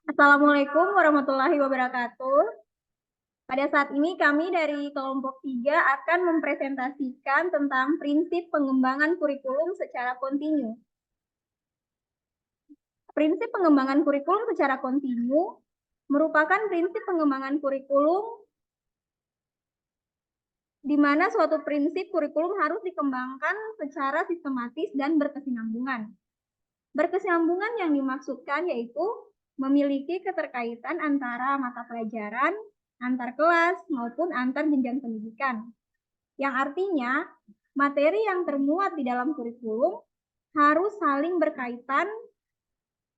Assalamualaikum warahmatullahi wabarakatuh. Pada saat ini kami dari kelompok 3 akan mempresentasikan tentang prinsip pengembangan kurikulum secara kontinu. Prinsip pengembangan kurikulum secara kontinu merupakan prinsip pengembangan kurikulum di mana suatu prinsip kurikulum harus dikembangkan secara sistematis dan berkesinambungan. Berkesinambungan yang dimaksudkan yaitu memiliki keterkaitan antara mata pelajaran, antar kelas, maupun antar jenjang pendidikan. Yang artinya, materi yang termuat di dalam kurikulum harus saling berkaitan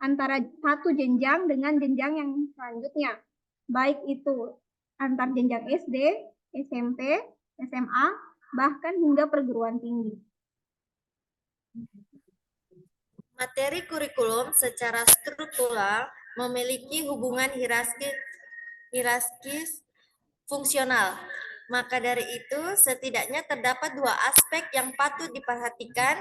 antara satu jenjang dengan jenjang yang selanjutnya, baik itu antar jenjang SD, SMP, SMA, bahkan hingga perguruan tinggi. Materi kurikulum secara struktural memiliki hubungan hierarkis fungsional. Maka dari itu, setidaknya terdapat dua aspek yang patut diperhatikan,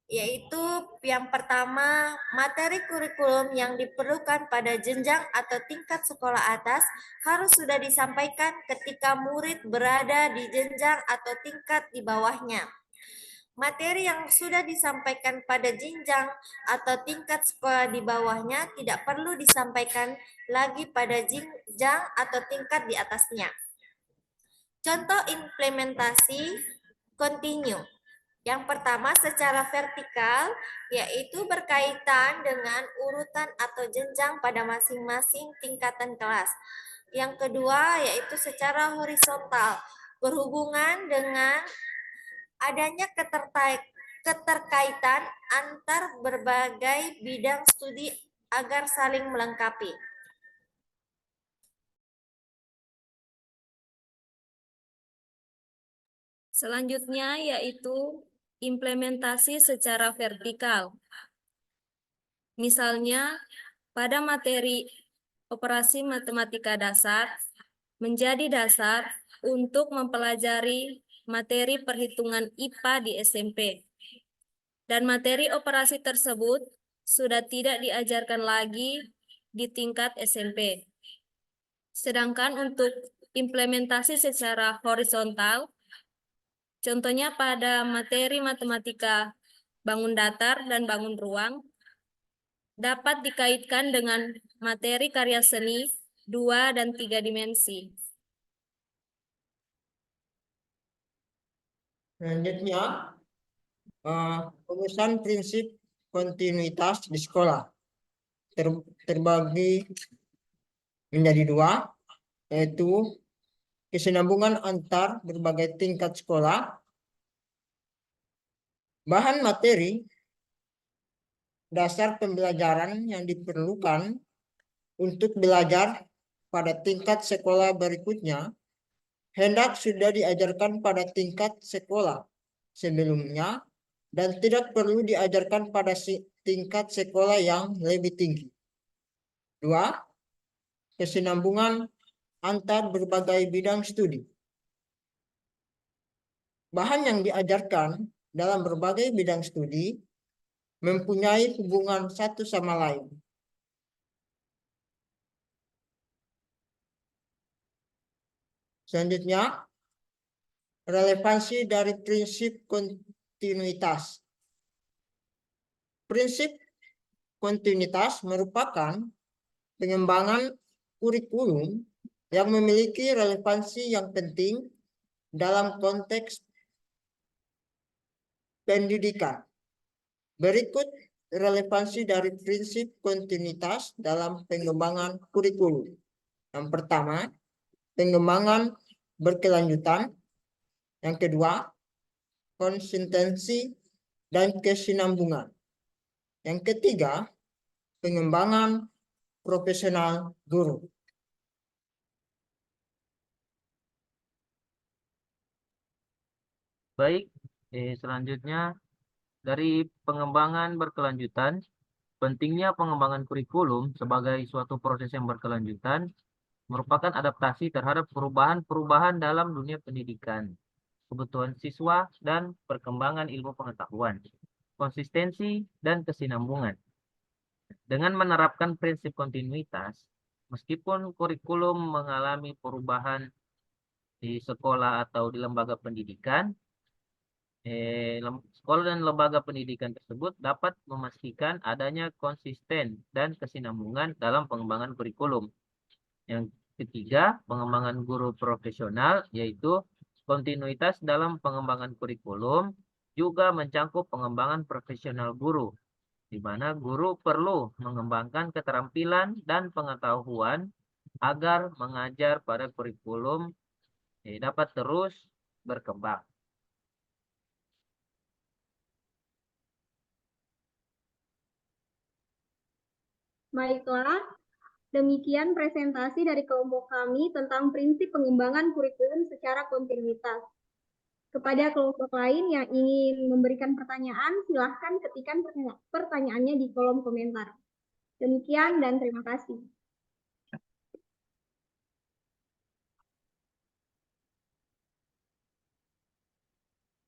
yaitu yang pertama, materi kurikulum yang diperlukan pada jenjang atau tingkat sekolah atas harus sudah disampaikan ketika murid berada di jenjang atau tingkat di bawahnya. Materi yang sudah disampaikan pada jenjang atau tingkat sekolah di bawahnya tidak perlu disampaikan lagi pada jenjang atau tingkat di atasnya. Contoh implementasi kontinu. Yang pertama secara vertikal, yaitu berkaitan dengan urutan atau jenjang pada masing-masing tingkatan kelas. Yang kedua yaitu secara horizontal, berhubungan dengan adanya keterkaitan antar berbagai bidang studi agar saling melengkapi. Selanjutnya yaitu implementasi secara vertikal. Misalnya, pada materi operasi matematika dasar menjadi dasar untuk mempelajari materi perhitungan IPA di SMP. Dan materi operasi tersebut sudah tidak diajarkan lagi di tingkat SMP. Sedangkan untuk implementasi secara horizontal, contohnya pada materi matematika bangun datar dan bangun ruang, dapat dikaitkan dengan materi karya seni 2 dan 3 dimensi. Selanjutnya, rumusan prinsip kontinuitas di sekolah terbagi menjadi dua, yaitu kesinambungan antar berbagai tingkat sekolah, bahan materi dasar pembelajaran yang diperlukan untuk belajar pada tingkat sekolah berikutnya hendak sudah diajarkan pada tingkat sekolah sebelumnya dan tidak perlu diajarkan pada tingkat sekolah yang lebih tinggi. 2. Kesinambungan antar berbagai bidang studi. Bahan yang diajarkan dalam berbagai bidang studi mempunyai hubungan satu sama lain. Selanjutnya, relevansi dari prinsip kontinuitas. Prinsip kontinuitas merupakan pengembangan kurikulum yang memiliki relevansi yang penting dalam konteks pendidikan. Berikut relevansi dari prinsip kontinuitas dalam pengembangan kurikulum. Yang pertama, pengembangan berkelanjutan. Yang kedua, konsistensi dan kesinambungan. Yang ketiga, pengembangan profesional guru. Baik, selanjutnya dari pengembangan berkelanjutan, pentingnya pengembangan kurikulum sebagai suatu proses yang berkelanjutan merupakan adaptasi terhadap perubahan-perubahan dalam dunia pendidikan, kebutuhan siswa, dan perkembangan ilmu pengetahuan. konsistensi, dan kesinambungan. Dengan menerapkan prinsip kontinuitas, meskipun kurikulum mengalami perubahan di sekolah atau di lembaga pendidikan, sekolah dan lembaga pendidikan tersebut dapat memastikan adanya konsisten dan kesinambungan dalam pengembangan kurikulum. Yang ketiga, pengembangan guru profesional, yaitu kontinuitas dalam pengembangan kurikulum juga mencakup pengembangan profesional guru, di mana guru perlu mengembangkan keterampilan dan pengetahuan agar mengajar pada kurikulum dapat terus berkembang. Baiklah, demikian presentasi dari kelompok kami tentang prinsip pengembangan kurikulum secara kontinuitas. Kepada kelompok lain yang ingin memberikan pertanyaan, silahkan ketikkan pertanyaannya di kolom komentar. Demikian dan terima kasih.